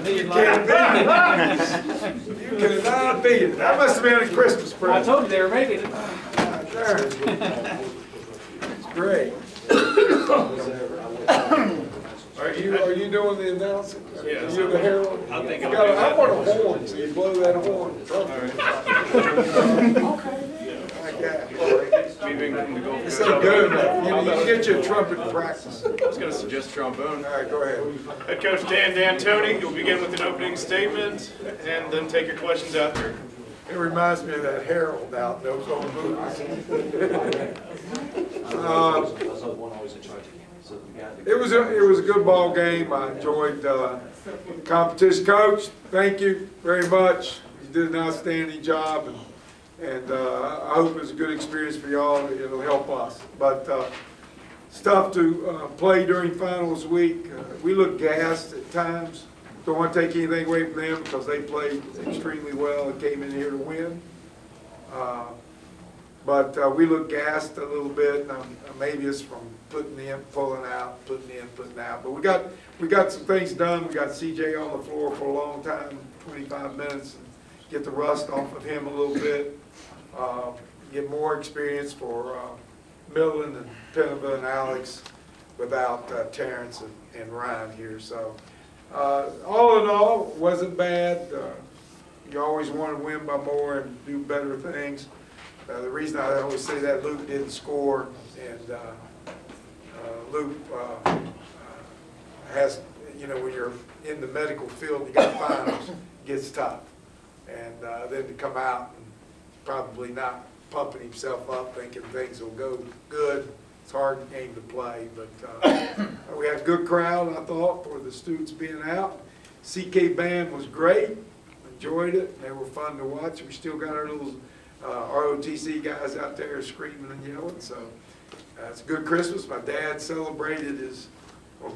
You can't beat it. You cannot beat it. That must have been a Christmas present. I told you they were making it. There. It's great. Are you doing the announcing? Yes. You're the herald? I think I want a horn, so you blow that horn. Okay. I got it. It's not good enough. You get your trumpet practice. I was going to suggest trombone. All right, go ahead. Head Coach Dan D'Antoni, you'll begin with an opening statement and then take your questions after. It reminds me of that Herald out, those old movies. It was a good ball game. I enjoyed the competition. Coach, thank you very much. You did an outstanding job, and I hope it's a good experience for y'all. It'll help us. But stuff to play during finals week. We look gassed at times. Don't want to take anything away from them because they played extremely well and came in here to win. But we look gassed a little bit. Maybe it's from putting in, pulling out, putting in, putting out. But we got some things done. We got CJ on the floor for a long time, 25 minutes, and get the rust off of him a little bit. Get more experience for Millen and Penova and Alex without Terrence and Ryan here. So. All in all, it wasn't bad. You always want to win by more and do better things. The reason I always say that, Luke didn't score, and Luke has, you know, when you're in the medical field, you got finals, it gets tough. And then to come out and probably not pumping himself up, thinking things will go good. It's a hard game to play, but we had a good crowd, I thought, for the students being out. CK Band was great. Enjoyed it. They were fun to watch. We still got our little ROTC guys out there screaming and yelling. So it's a good Christmas. My dad celebrated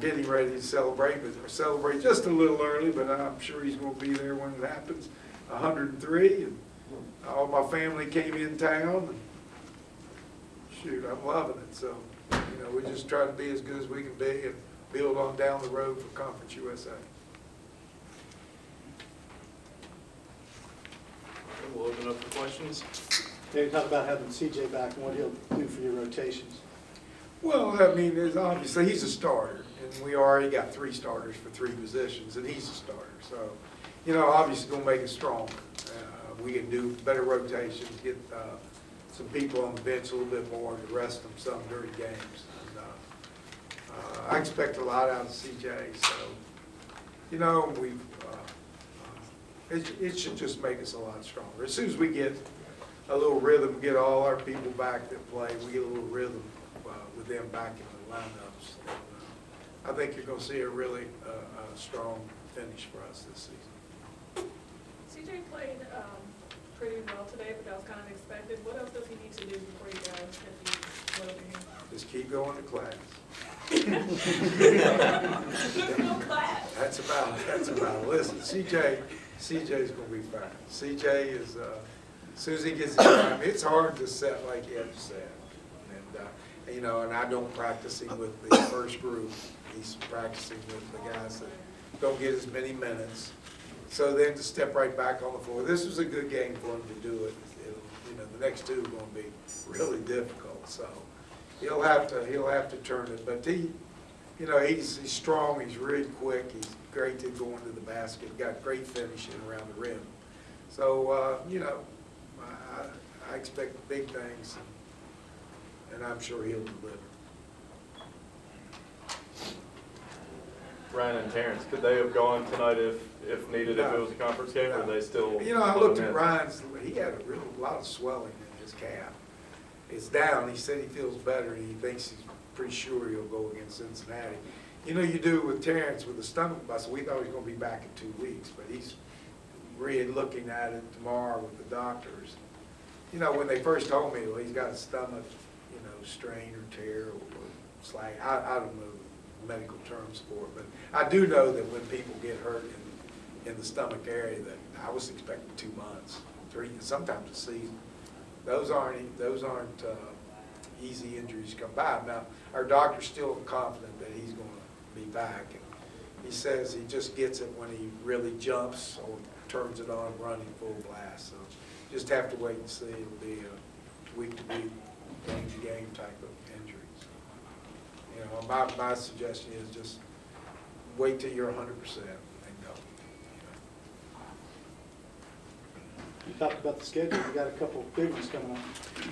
getting ready to celebrate, but celebrate just a little early, but I'm sure he's going to be there when it happens. 103, and all my family came in town. And, shoot, I'm loving it. So, you know, we just try to be as good as we can be and build on down the road for Conference USA. We'll open up for questions. Maybe talk about having CJ back and what he'll do for your rotations. Well, I mean, obviously he's a starter, and we already got 3 starters for 3 positions, and he's a starter. So, you know, obviously going to make it stronger. We can do better rotations, get some people on the bench a little bit more, and rest them some during games. And, I expect a lot out of CJ, so, you know, it should just make us a lot stronger. As soon as we get a little rhythm, get all our people back that play, we get a little rhythm with them back in the lineups. And, I think you're going to see a really strong finish for us this season. CJ played pretty well today, but that was kind of expected. What else does he need to do before you guys get the him? Just keep going to class. No class. That's about it. Listen, CJ's going to be fine. CJ is, as soon as he gets his time, it's hard to set like he had to set. And, you know, and I don't practice him with the first group. He's practicing with the guys that don't get as many minutes. So then to step right back on the floor, this was a good game for him to do it. You know, the next 2 are going to be really difficult. So he'll have to turn it. But he, you know, he's strong. He's really quick. He's great to go into the basket. Got great finishing around the rim. So you know, I expect big things, and I'm sure he'll deliver. Ryan and Terrence, could they have gone tonight if needed, if it was a conference game, or they still? You know, I looked at Ryan's, he had a lot of swelling in his calf. It's down. He said he feels better, and he thinks he's pretty sure he'll go against Cincinnati. You know, you do with Terrence with the stomach muscle. We thought he was going to be back in 2 weeks, but he's really looking at it tomorrow with the doctors. You know, when they first told me, well, he's got a stomach, you know, strain or tear or slag. I don't know medical terms for it, but I do know that when people get hurt in the stomach area, that I was expecting 2 months, 3, sometimes a season. Those aren't easy injuries to come by. Now our doctor's still confident that he's going to be back, and he says he just gets it when he really jumps or turns it on running full blast. So just have to wait and see. It'll be a week-to-week, game-to-game type of injury. So, you know, my suggestion is just wait till you're 100% and go. You talked about the schedule. You got a couple of big ones coming up.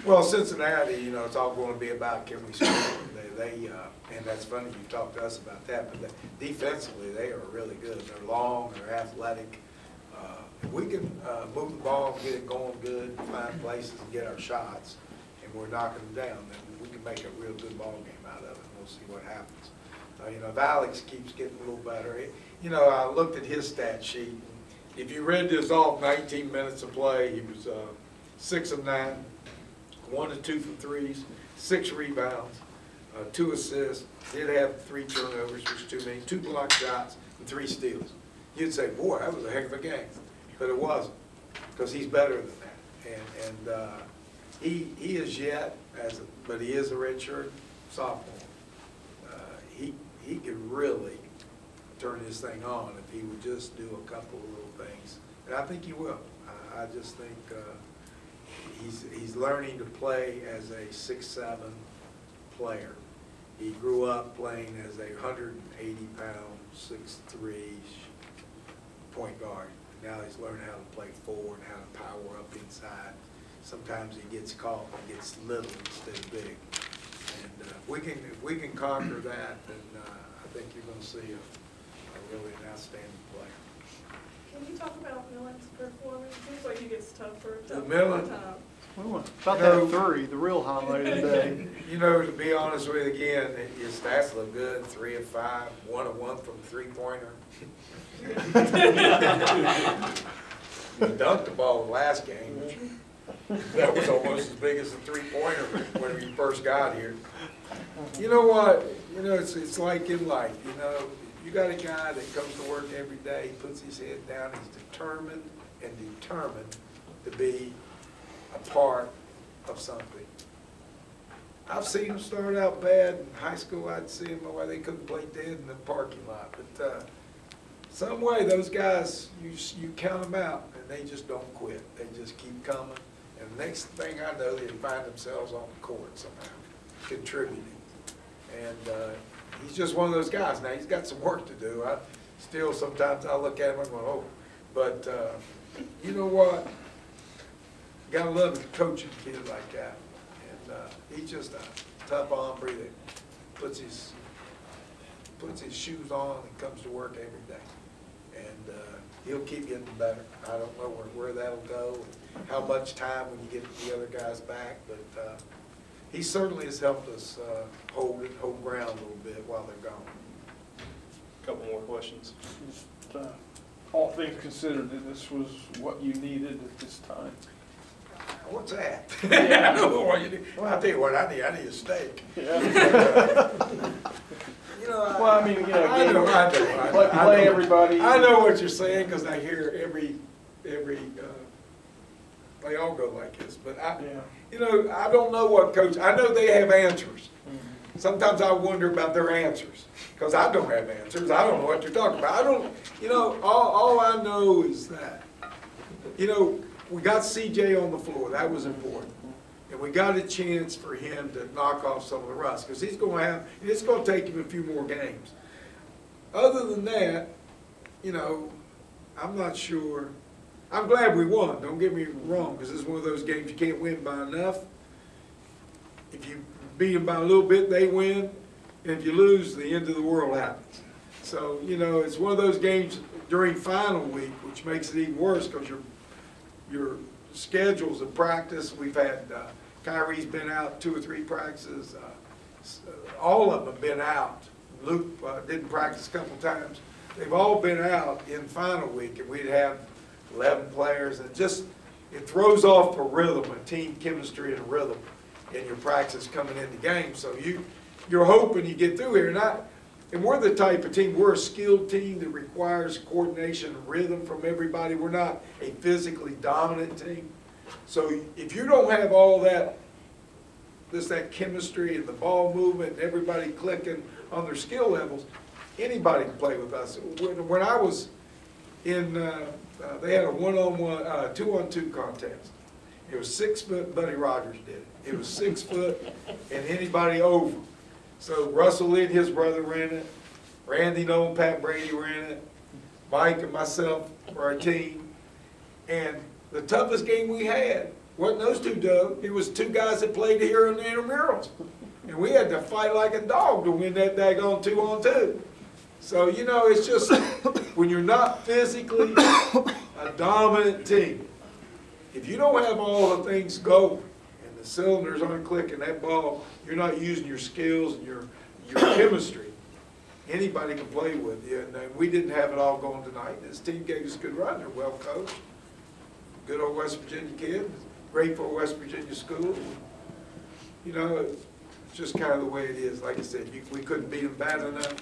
Well, Cincinnati, you know, it's all going to be about can we score. And that's funny you talked to us about that, but defensively they are really good. They're long, they're athletic. If we can move the ball and get it going good, find places and get our shots, and we're knocking them down, then we can make a real good ball game out of it. We'll see what happens. You know, if Alex keeps getting a little better, you know, I looked at his stat sheet. If you read this off 19 minutes of play, he was 6 of 9, 1 of 2 from threes, 6 rebounds, 2 assists, did have 3 turnovers, which is too many, 2 block shots, and 3 steals. You'd say, boy, that was a heck of a game. But it wasn't, because he's better than that. And he is yet, but he is a redshirt sophomore. He could really turn this thing on if he would just do a couple of little things. And I think he will. I just think he's learning to play as a 6'7" player. He grew up playing as a 180-pound, 6'3" point guard. Now he's learning how to play forward, how to power up inside. Sometimes he gets caught and gets little instead of big. And if we can conquer that, then I think you're going to see a really outstanding player. Can you talk about Millen's performance? It seems like he gets tougher Millen, time. About that three, the real highlight of the day. you know, to be honest with you, again, his stats look good. 3 of 5, 1 of 1 from three-pointer. He dunked the ball last game. That was almost as big as a three-pointer when we first got here. You know what? You know, it's like in life. You know, you got a guy that comes to work every day, puts his head down, he's determined to be a part of something. I've seen him start out bad in high school. I'd see him why they couldn't play dead in the parking lot. But some way those guys, you count them out, and they just don't quit. They just keep coming. And the next thing I know, they find themselves on the court somehow, contributing. And he's just one of those guys. Now, he's got some work to do. Sometimes I look at him and go, oh. But you know what? You gotta love a coaching kid like that. And he's just a tough hombre that puts his shoes on and comes to work every day. And he'll keep getting better. I don't know where that'll go, and how much time when you get the other guys back, but he certainly has helped us hold ground a little bit while they're gone. Couple more questions. All things considered, this was what you needed at this time. What's that? I don't know what you need. I'll tell you what I need. I need a steak. Yeah. You know, Well, I mean, you know, I know. play everybody. I know what you're saying because I hear every they all go like this. But you know, I don't know what coach. I know they have answers. Sometimes I wonder about their answers because I don't have answers. I don't know what they're talking about. I don't. You know, all I know is that, you know, we got CJ on the floor. That was important. And we got a chance for him to knock off some of the rust because he's going to have, it's going to take him a few more games. Other than that, you know, I'm not sure. I'm glad we won. Don't get me wrong, because it's one of those games you can't win by enough. If you beat them by a little bit, they win. And if you lose, the end of the world happens. So, you know, it's one of those games during final week, which makes it even worse because your schedules of practice. We've had Kyrie's been out 2 or 3 practices. All of them have been out. Luke didn't practice a couple times. They've all been out in final week, and we'd have 11 players, and it throws off a rhythm, a team chemistry and a rhythm in your practice coming into games. So you're hoping you get through here. And we're the type of team, we're a skilled team that requires coordination and rhythm from everybody. We're not a physically dominant team. So if you don't have all that, that chemistry and the ball movement and everybody clicking on their skill levels, anybody can play with us. When I was in, they had a one-on-one, 2-on-2 contest. It was 6 foot, Buddy Rogers did it. It was 6 foot and anybody over. So Russell Lee and his brother ran it. Randy Noel and Pat Brady ran it. Mike and myself were our team. And the toughest game we had wasn't those two, Doug. It was 2 guys that played here in the intramurals. And we had to fight like a dog to win that daggone 2-on-2. So, you know, it's just when you're not physically a dominant team, if you don't have all the things going and the cylinders aren't clicking, that ball, you're not using your skills and your chemistry, anybody can play with you. And we didn't have it all going tonight. This team gave us a good run. They're well coached. Good old West Virginia kid. Great for West Virginia school. You know, it's just kind of the way it is. Like I said, we couldn't beat them bad enough.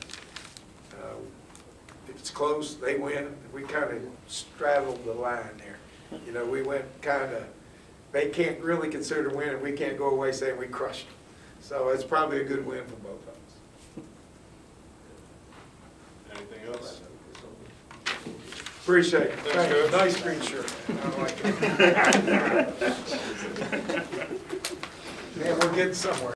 If it's close, they win. We kind of straddled the line there. You know, we went kind of, they can't really consider winning. We can't go away saying we crushed them. So it's probably a good win for both of us. Anything else? Appreciate it. Thanks, Thank you. Coach. Nice green shirt. I like it. Man, we're getting somewhere.